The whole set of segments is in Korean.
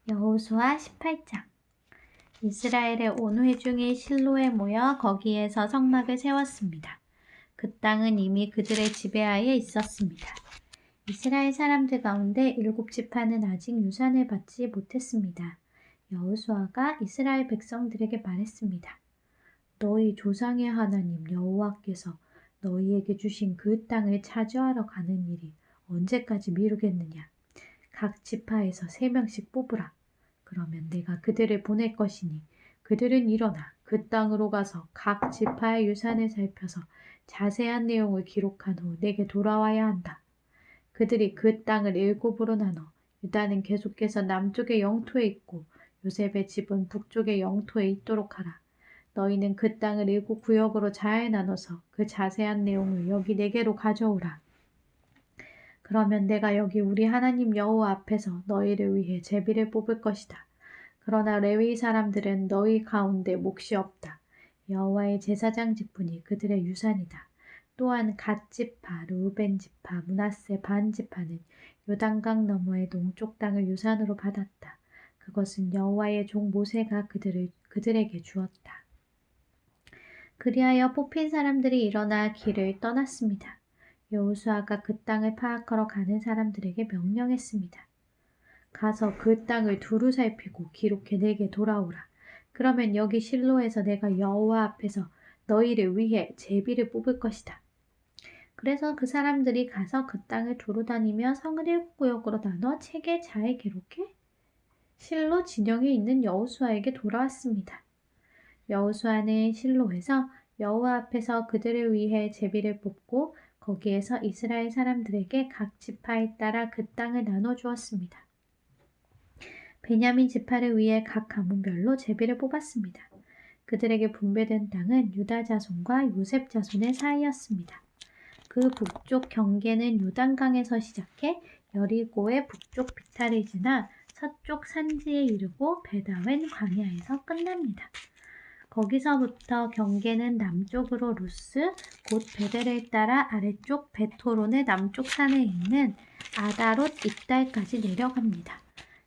여호수아 18장. 이스라엘의 온 회중이 실로에 모여 거기에서 성막을 세웠습니다. 그 땅은 이미 그들의 지배하에 있었습니다. 이스라엘 사람들 가운데 7지파는 아직 유산을 받지 못했습니다. 여호수아가 이스라엘 백성들에게 말했습니다. 너희 조상의 하나님 여호와께서 너희에게 주신 그 땅을 차지하러 가는 일이 언제까지 미루겠느냐. 각 지파에서 3명씩 뽑으라. 그러면 내가 그들을 보낼 것이니 그들은 일어나 그 땅으로 가서 각 지파의 유산을 살펴서 자세한 내용을 기록한 후 내게 돌아와야 한다. 그들이 그 땅을 7으로 나눠 유다는 계속해서 남쪽의 영토에 있고 요셉의 집은 북쪽의 영토에 있도록 하라. 너희는 그 땅을 7구역으로 잘 나눠서 그 자세한 내용을 여기 내게로 가져오라. 그러면 내가 여기 우리 하나님 여호와 앞에서 너희를 위해 제비를 뽑을 것이다. 그러나 레위 사람들은 너희 가운데 몫이 없다. 여호와의 제사장 직분이 그들의 유산이다. 또한 갓 지파, 르우벤 지파, 므낫세 반 지파는 요단강 너머의 동쪽 땅을 유산으로 받았다. 그것은 여호와의 종 모세가 그들에게 주었다. 그리하여 뽑힌 사람들이 일어나 길을 떠났습니다. 여호수아가 그 땅을 파악하러 가는 사람들에게 명령했습니다. 가서 그 땅을 두루 살피고 기록해 내게 돌아오라. 그러면 여기 실로에서 내가 여호와 앞에서 너희를 위해 제비를 뽑을 것이다. 그래서 그 사람들이 가서 그 땅을 두루 다니며 성을 7구역으로 나눠 책에 잘 기록해 실로 진영에 있는 여호수아에게 돌아왔습니다. 여호수아는 실로에서 여호와 앞에서 그들을 위해 제비를 뽑고 거기에서 이스라엘 사람들에게 각 지파에 따라 그 땅을 나눠 주었습니다. 베냐민 지파를 위해 각 가문별로 제비를 뽑았습니다. 그들에게 분배된 땅은 유다 자손과 요셉 자손의 사이였습니다. 그 북쪽 경계는 요단강에서 시작해 여리고의 북쪽 비탈을 지나 서쪽 산지에 이르고 베다웬 광야에서 끝납니다. 거기서부터 경계는 남쪽으로 루스, 곧 베델을 따라 아래쪽 베토론의 남쪽 산에 있는 아다롯 이달까지 내려갑니다.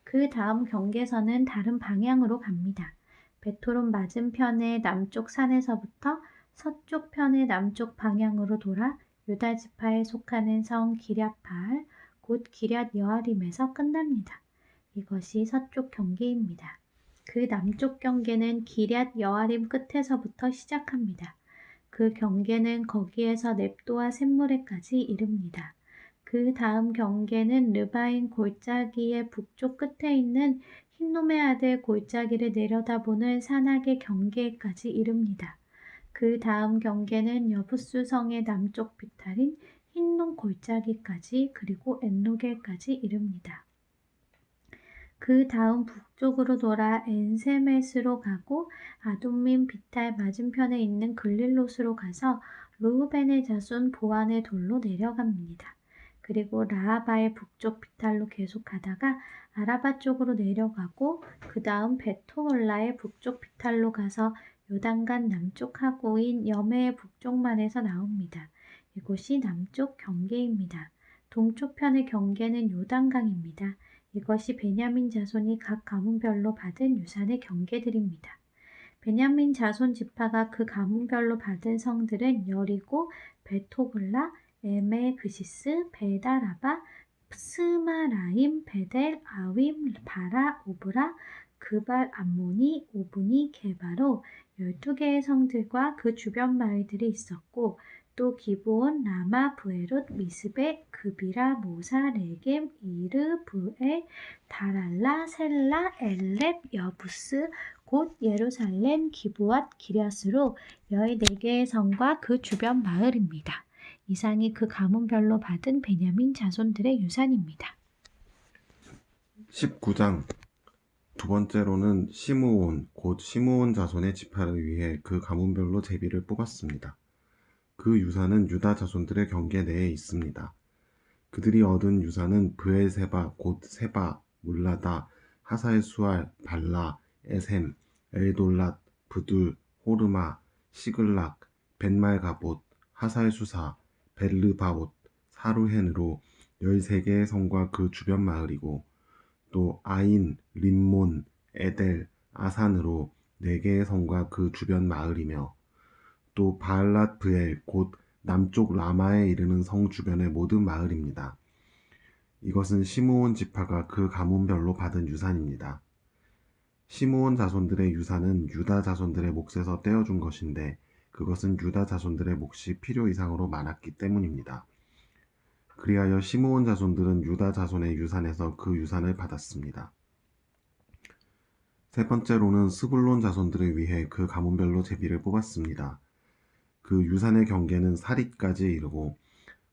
그 다음 경계선은 다른 방향으로 갑니다. 베토론 맞은편의 남쪽 산에서부터 서쪽 편의 남쪽 방향으로 돌아 유다 지파에 속하는 성 기럇바알, 곧 기럇 여아림에서 끝납니다. 이것이 서쪽 경계입니다. 그 남쪽 경계는 기럇 여아림 끝에서부터 시작합니다. 그 경계는 거기에서 넵도와 샘무레까지 이릅니다. 그 다음 경계는 르바인 골짜기의 북쪽 끝에 있는 힌놈의 아들 골짜기를 내려다보는 산악의 경계까지 이릅니다. 그 다음 경계는 여부스 성의 남쪽 비탈인 힌놈 골짜기까지 그리고 엔로겔까지 이릅니다. 그 다음 북쪽으로 돌아 엔세메스로 가고 아둠민 비탈 맞은편에 있는 글릴롯으로 가서 르우벤의 자손 보안의 돌로 내려갑니다. 그리고 라하바의 북쪽 비탈로 계속 가다가 아라바 쪽으로 내려가고 그 다음 베토홀라의 북쪽 비탈로 가서 요단강 남쪽 하고인 여메의 북쪽만에서 나옵니다. 이곳이 남쪽 경계입니다. 동쪽 편의 경계는 요단강입니다. 이것이 베냐민 자손이 각 가문별로 받은 유산의 경계들입니다. 베냐민 자손 지파가 그 가문별로 받은 성들은 여리고, 베토글라, 에메그시스, 베다라바, 스마라임, 베델, 아윈, 바라, 오브라, 그발 암모니, 오브니, 게바로 12개의 성들과 그 주변 마을들이 있었고 또 기브온, 라마, 브에롯, 미스베, 그비라, 모사, 레겜, 이르, 브엘, 다랄라, 셀라, 엘렙, 여부스, 곧 예루살렘, 기브앗, 기럇으로 14개의 성과 그 주변 마을입니다. 이상이 그 가문별로 받은 베냐민 자손들의 유산입니다. 19장 두 번째로는 시므온, 곧 시므온 자손의 지파를 위해 그 가문별로 제비를 뽑았습니다. 그 유산은 유다 자손들의 경계 내에 있습니다. 그들이 얻은 유산은 브엘세바, 곧 세바, 물라다, 하사엘수알, 발라, 에셈, 엘돌랏, 브둘, 호르마, 시글락, 벤말가봇, 하사엘수사, 벨르바옷, 사루헨으로 13개의 성과 그 주변 마을이고 또 아인, 림몬, 에델, 아산으로 4개의 성과 그 주변 마을이며 또 바알랏 브엘 곧 남쪽 라마에 이르는 성 주변의 모든 마을입니다. 이것은 시므온 지파가 그 가문별로 받은 유산입니다. 시므온 자손들의 유산은 유다 자손들의 몫에서 떼어준 것인데 그것은 유다 자손들의 몫이 필요 이상으로 많았기 때문입니다. 그리하여 시므온 자손들은 유다 자손의 유산에서 그 유산을 받았습니다. 세 번째로는 스불론 자손들을 위해 그 가문별로 제비를 뽑았습니다. 그 유산의 경계는 사릿까지 이르고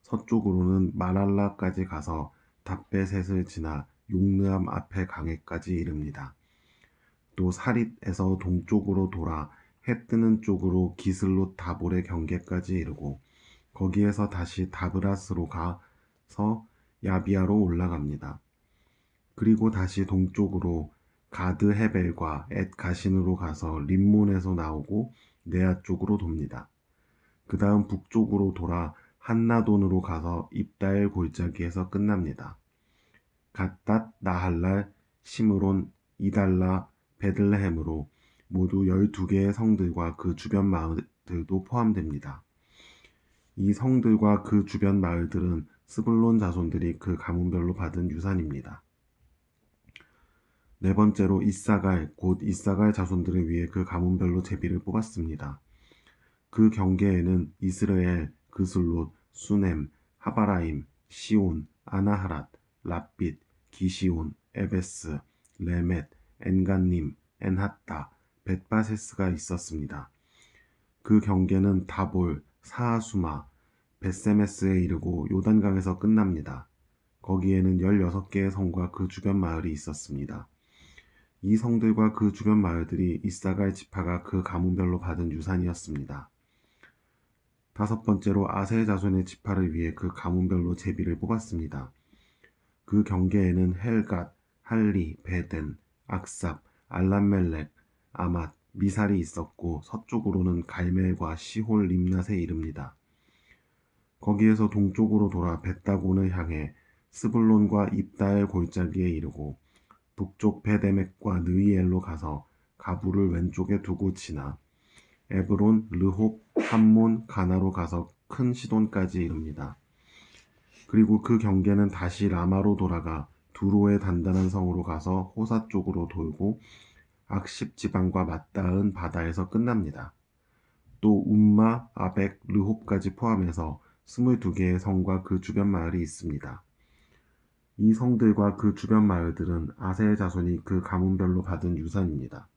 서쪽으로는 마랄라까지 가서 답베셋을 지나 용르암 앞에 강에까지 이릅니다. 또 사릿에서 동쪽으로 돌아 해 뜨는 쪽으로 기슬롯 다볼의 경계까지 이르고 거기에서 다시 다브라스로 가서 야비아로 올라갑니다. 그리고 다시 동쪽으로 가드 헤벨과 엣 가신으로 가서 림몬에서 나오고 네아 쪽으로 돕니다. 그 다음 북쪽으로 돌아 한나돈으로 가서 입다엘 골짜기에서 끝납니다. 갓닷, 나할랄, 시므론, 이달라, 베들레헴으로 모두 12개의 성들과 그 주변 마을들도 포함됩니다. 이 성들과 그 주변 마을들은 스불론 자손들이 그 가문별로 받은 유산입니다. 네 번째로 이사갈, 곧 이사갈 자손들을 위해 그 가문별로 제비를 뽑았습니다. 그 경계에는 이스라엘, 그슬롯, 수넴, 하바라임, 시온, 아나하랏, 랍빗, 기시온, 에베스, 레멧, 엔간님, 엔하타, 벳바세스가 있었습니다. 그 경계는 다볼, 사하수마, 벳세메스에 이르고 요단강에서 끝납니다. 거기에는 16개의 성과 그 주변 마을이 있었습니다. 이 성들과 그 주변 마을들이 이사갈 지파가 그 가문별로 받은 유산이었습니다. 다섯 번째로 아셀 자손의 지파를 위해 그 가문별로 제비를 뽑았습니다. 그 경계에는 헬갓, 할리, 베덴, 악삽, 알람멜렉, 아맛, 미살이 있었고 서쪽으로는 갈멜과 시홀 림낫에 이릅니다. 거기에서 동쪽으로 돌아 벳다곤을 향해 스불론과 입다엘 골짜기에 이르고 북쪽 베데멕과 느이엘로 가서 가부를 왼쪽에 두고 지나 에브론, 르홉, 함몬, 가나로 가서 큰 시돈까지 이릅니다. 그리고 그 경계는 다시 라마로 돌아가 두로의 단단한 성으로 가서 호사 쪽으로 돌고 악십 지방과 맞닿은 바다에서 끝납니다. 또 움마, 아벡, 르홉까지 포함해서 22개의 성과 그 주변 마을이 있습니다. 이 성들과 그 주변 마을들은 아셀 자손이 그 가문별로 받은 유산입니다.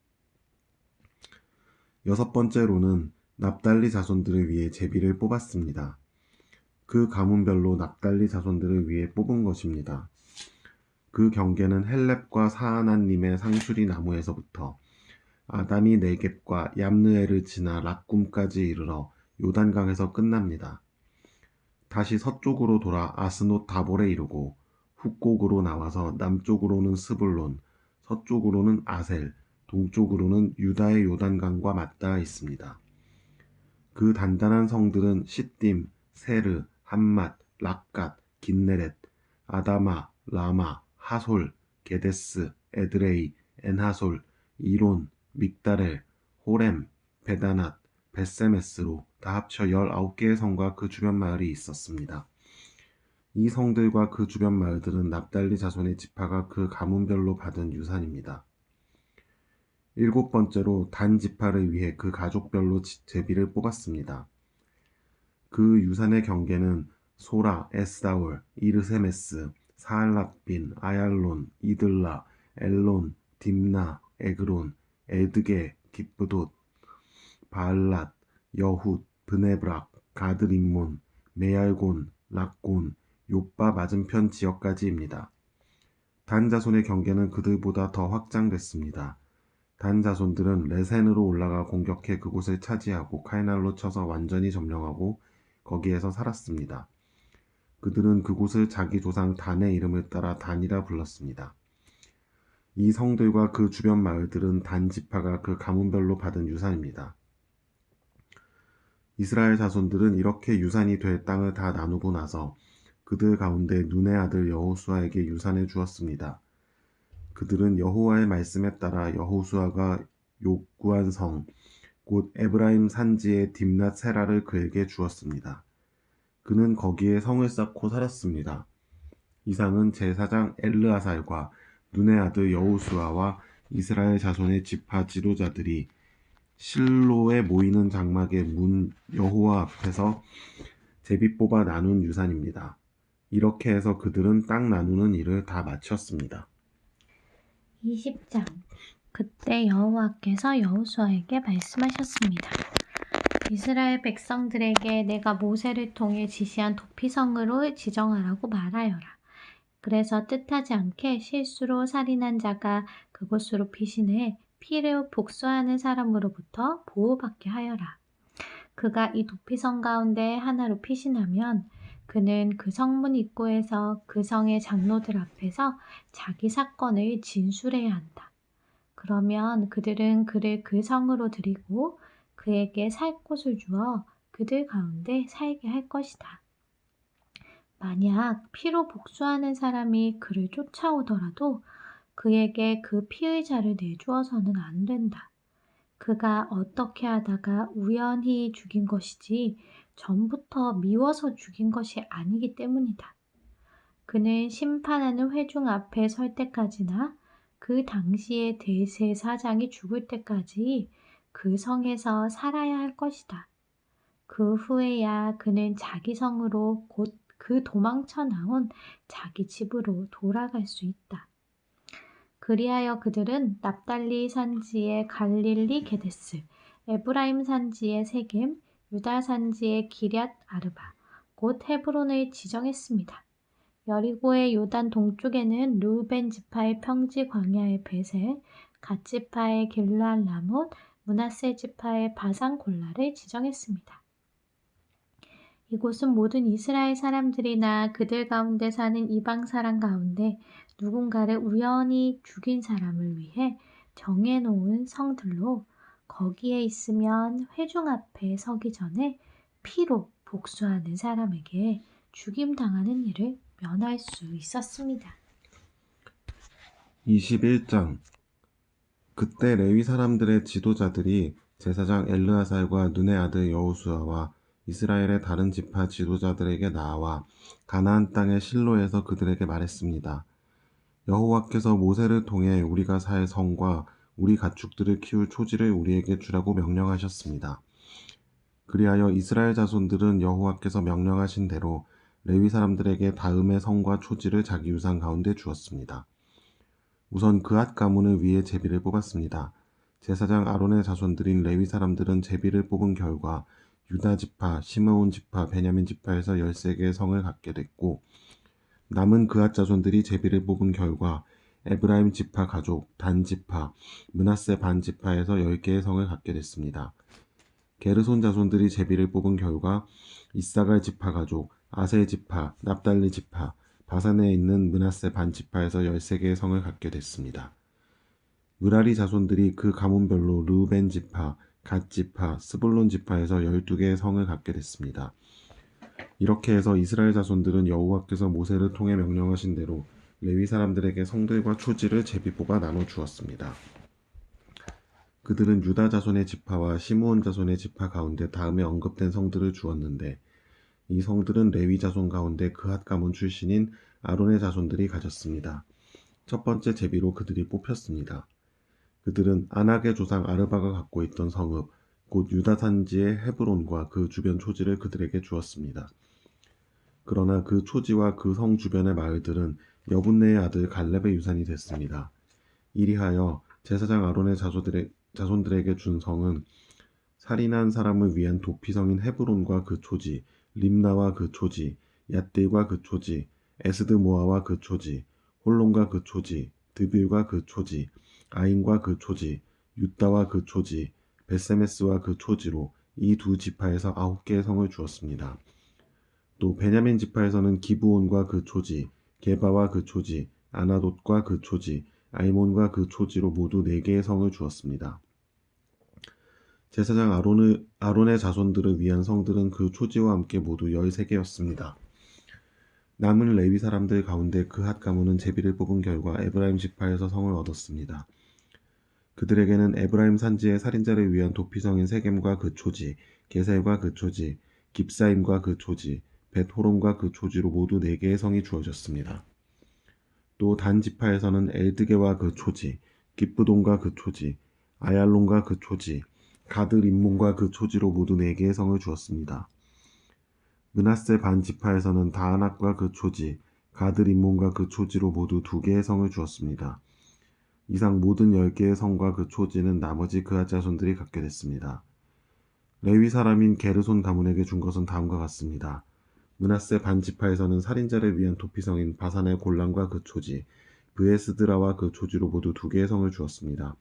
여섯 번째로는 납달리 자손들을 위해 제비를 뽑았습니다. 그 가문별로 납달리 자손들을 위해 뽑은 것입니다. 그 경계는 헬렙과 사하나님의 상수리 나무에서부터 아담이 네겝과 얌느에를 지나 락꿈까지 이르러 요단강에서 끝납니다. 다시 서쪽으로 돌아 아스노 다볼에 이르고 훅곡으로 나와서 남쪽으로는 스불론, 서쪽으로는 아셀, 동쪽으로는 유다의 요단강과 맞닿아 있습니다. 그 단단한 성들은 시딤, 세르, 함맛, 락갓, 긴네렛, 아다마, 라마, 하솔, 게데스, 에드레이, 엔하솔, 이론, 믹다렐, 호렘, 베다낫, 벳세메스로 다 합쳐 19개의 성과 그 주변 마을이 있었습니다. 이 성들과 그 주변 마을들은 납달리 자손의 지파가 그 가문별로 받은 유산입니다. 일곱 번째로 단 지파를 위해 그 가족별로 제비를 뽑았습니다. 그 유산의 경계는 소라, 에스다올, 이르세메스, 사알랍빈, 아얄론, 이들라, 엘론, 딥나, 에그론, 에드게, 기브돗, 바알랏, 여훗, 브네브락, 가드림몬, 메알곤, 락곤, 욥바 맞은편 지역까지입니다. 단 자손의 경계는 그들보다 더 확장됐습니다. 단 자손들은 레센으로 올라가 공격해 그곳을 차지하고 칼날로 쳐서 완전히 점령하고 거기에서 살았습니다. 그들은 그곳을 자기 조상 단의 이름을 따라 단이라 불렀습니다. 이 성들과 그 주변 마을들은 단 지파가 그 가문별로 받은 유산입니다. 이스라엘 자손들은 이렇게 유산이 될 땅을 다 나누고 나서 그들 가운데 눈의 아들 여호수아에게 유산을 주었습니다. 그들은 여호와의 말씀에 따라 여호수아가 요구한 성, 곧 에브라임 산지의 딥낫 세라를 그에게 주었습니다. 그는 거기에 성을 쌓고 살았습니다. 이상은 제사장 엘르아살과 눈의 아들 여호수아와 이스라엘 자손의 지파 지도자들이 실로에 모이는 장막의 문 여호와 앞에서 제비 뽑아 나눈 유산입니다. 이렇게 해서 그들은 땅 나누는 일을 다 마쳤습니다. 20장. 그때 여호와께서 여호수아에게 말씀하셨습니다. 이스라엘 백성들에게 내가 모세를 통해 지시한 도피성으로 지정하라고 말하여라. 그래서 뜻하지 않게 실수로 살인한 자가 그곳으로 피신해 피를 복수하는 사람으로부터 보호받게 하여라. 그가 이 도피성 가운데 하나로 피신하면 그는 그 성문 입구에서 그 성의 장로들 앞에서 자기 사건을 진술해야 한다. 그러면 그들은 그를 그 성으로 들이고 그에게 살 곳을 주어 그들 가운데 살게 할 것이다. 만약 피로 복수하는 사람이 그를 쫓아오더라도 그에게 그 피의자를 내주어서는 안 된다. 그가 어떻게 하다가 우연히 죽인 것이지 전부터 미워서 죽인 것이 아니기 때문이다. 그는 심판하는 회중 앞에 설 때까지나 그 당시의 대제사장이 죽을 때까지 그 성에서 살아야 할 것이다. 그 후에야 그는 자기 성으로 곧 그 도망쳐 나온 자기 집으로 돌아갈 수 있다. 그리하여 그들은 납달리 산지의 갈릴리 게데스, 에브라임 산지의 세겜, 유다 산지의 기럇 아르바, 곧 헤브론을 지정했습니다. 여리고의 요단 동쪽에는 르우벤 지파의 평지 광야의 베셀, 갓 지파의 길르앗 라못, 므낫세 지파의 바산 골라를 지정했습니다. 이곳은 모든 이스라엘 사람들이나 그들 가운데 사는 이방 사람 가운데 누군가를 우연히 죽인 사람을 위해 정해놓은 성들로 거기에 있으면 회중 앞에 서기 전에 피로 복수하는 사람에게 죽임당하는 일을 면할 수 있었습니다. 21장. 그때 레위 사람들의 지도자들이 제사장 엘르아살과 눈의 아들 여호수아와 이스라엘의 다른 지파 지도자들에게 나와 가나안 땅의 실로에서 그들에게 말했습니다. 여호와께서 모세를 통해 우리가 살 성과 우리 가축들을 키울 초지를 우리에게 주라고 명령하셨습니다. 그리하여 이스라엘 자손들은 여호와께서 명령하신 대로 레위 사람들에게 다음의 성과 초지를 자기 유산 가운데 주었습니다. 우선 그앗 가문을 위해 제비를 뽑았습니다. 제사장 아론의 자손들인 레위 사람들은 제비를 뽑은 결과 유다 지파, 시므온 지파, 베냐민 지파에서 13개의 성을 갖게 됐고 남은 그앗 자손들이 제비를 뽑은 결과 에브라임 지파 가족, 단 지파, 므낫세 반 지파에서 10개의 성을 갖게 됐습니다. 게르손 자손들이 제비를 뽑은 결과 이사갈 지파 가족, 아셀 지파, 납달리 지파, 바산에 있는 므낫세 반 지파에서 13개의 성을 갖게 됐습니다. 므라리 자손들이 그 가문별로 르우벤 지파, 갓 지파, 스불론 지파에서 12개의 성을 갖게 됐습니다. 이렇게 해서 이스라엘 자손들은 여호와께서 모세를 통해 명령하신 대로 레위 사람들에게 성들과 초지를 제비 뽑아 나눠 주었습니다. 그들은 유다 자손의 지파와 시므온 자손의 지파 가운데 다음에 언급된 성들을 주었는데 이 성들은 레위 자손 가운데 그앗 가문 출신인 아론의 자손들이 가졌습니다. 첫 번째 제비로 그들이 뽑혔습니다. 그들은 아낙의 조상 아르바가 갖고 있던 성읍, 곧 유다 산지의 헤브론과 그 주변 초지를 그들에게 주었습니다. 그러나 그 초지와 그 성 주변의 마을들은 여분네의 아들 갈렙의 유산이 됐습니다. 이리하여 제사장 아론의 자손들에게 준 성은 살인한 사람을 위한 도피성인 헤브론과 그 초지, 림나와 그 초지, 얏딜과 그 초지, 에스드모아와 그 초지, 홀론과 그 초지, 드빌과 그 초지, 아인과 그 초지, 유다와 그 초지, 베세메스와 그 초지로 이 두 지파에서 9개의 성을 주었습니다. 또 베냐민 지파에서는 기브온과 그 초지, 게바와 그 초지, 아나돗과 그 초지, 알몬과 그 초지로 모두 4개의 성을 주었습니다. 제사장 아론의 자손들을 위한 성들은 그 초지와 함께 모두 13개였습니다. 남은 레위 사람들 가운데 그핫 가문은 제비를 뽑은 결과 에브라임 지파에서 성을 얻었습니다. 그들에게는 에브라임 산지의 살인자를 위한 도피성인 세겜과 그 초지, 게셀과 그 초지, 깁사임과 그 초지, 벳호론과 그 초지로 모두 4개의 성이 주어졌습니다. 또 단 지파에서는 엘드게와 그 초지, 깁브돈과 그 초지, 아얄론과 그 초지, 가드 림몬과 그 초지로 모두 4개의 성을 주었습니다. 므낫세 반 지파에서는 다아낙과 그 초지, 가드 림몬과 그 초지로 모두 2개의 성을 주었습니다. 이상 모든 10개의 성과 그 초지는 나머지 그앗 자손들이 갖게 됐습니다. 레위 사람인 게르손 가문에게 준 것은 다음과 같습니다. 므낫세 반 지파에서는 살인자를 위한 도피성인 바산의 골란과 그 초지, 브에스드라와 그 초지로 모두 2개의 성을 주었습니다.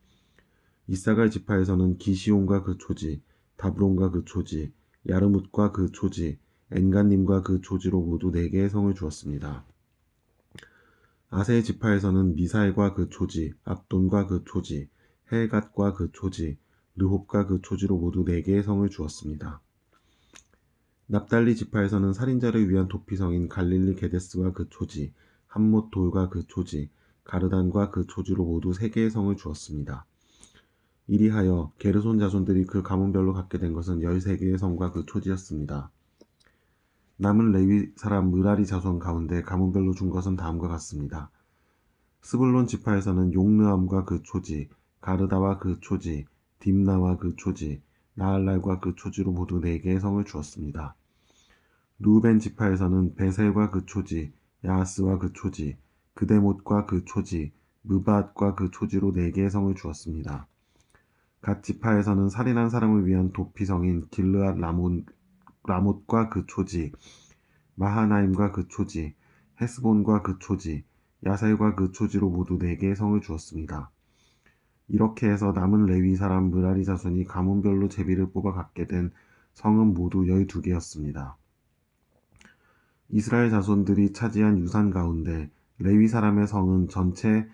이사갈 지파에서는 기시온과 그 초지, 다브론과 그 초지, 야르뭇과 그 초지, 엔간님과 그 초지로 모두 4개의 성을 주었습니다. 아세 지파에서는 미사엘과 그 초지, 압돈과 그 초지, 헬갓과 그 초지, 르홉과 그 초지로 모두 4개의 성을 주었습니다. 납달리 지파에서는 살인자를 위한 도피성인 갈릴리 게데스와 그 초지, 함못 돌과 그 초지, 가르단과 그 초지로 모두 3개의 성을 주었습니다. 이리하여 게르손 자손들이 그 가문별로 갖게 된 것은 13개의 성과 그 초지였습니다. 남은 레위 사람 므라리 자손 가운데 가문별로 준 것은 다음과 같습니다. 스불론 지파에서는 용르암과 그 초지, 가르다와 그 초지, 딥나와 그 초지, 나할랄과 그 초지로 모두 4개의 성을 주었습니다. 루벤 지파에서는 베셀과 그 초지, 야하스와 그 초지, 그데못과 그 초지, 무밧과 그 초지로 4개의 성을 주었습니다. 갓 지파에서는 살인한 사람을 위한 도피성인 길르앗 라못과 그 초지, 마하나임과 그 초지, 헤스본과 그 초지, 야셀과 그 초지로 모두 4개의 성을 주었습니다. 이렇게 해서 남은 레위 사람 므라리 자손이 가문별로 제비를 뽑아 갖게 된 성은 모두 12개였습니다. 이스라엘 자손들이 차지한 유산 가운데 레위 사람의 성은 전체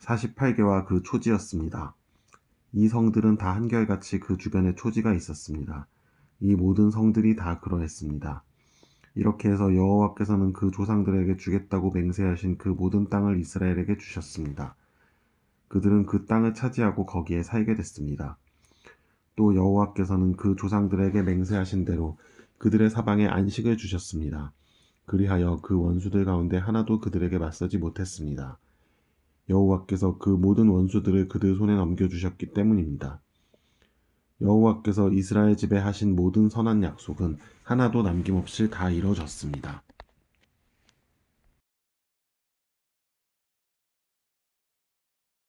48개와 그 초지였습니다. 이 성들은 다 한결같이 그 주변에 초지가 있었습니다. 이 모든 성들이 다 그러했습니다. 이렇게 해서 여호와께서는 그 조상들에게 주겠다고 맹세하신 그 모든 땅을 이스라엘에게 주셨습니다. 그들은 그 땅을 차지하고 거기에 살게 됐습니다. 또 여호와께서는 그 조상들에게 맹세하신 대로 그들의 사방에 안식을 주셨습니다. 그리하여 그 원수들 가운데 하나도 그들에게 맞서지 못했습니다. 여호와께서 그 모든 원수들을 그들 손에 넘겨주셨기 때문입니다. 여호와께서 이스라엘 집에 하신 모든 선한 약속은 하나도 남김없이 다 이루어졌습니다.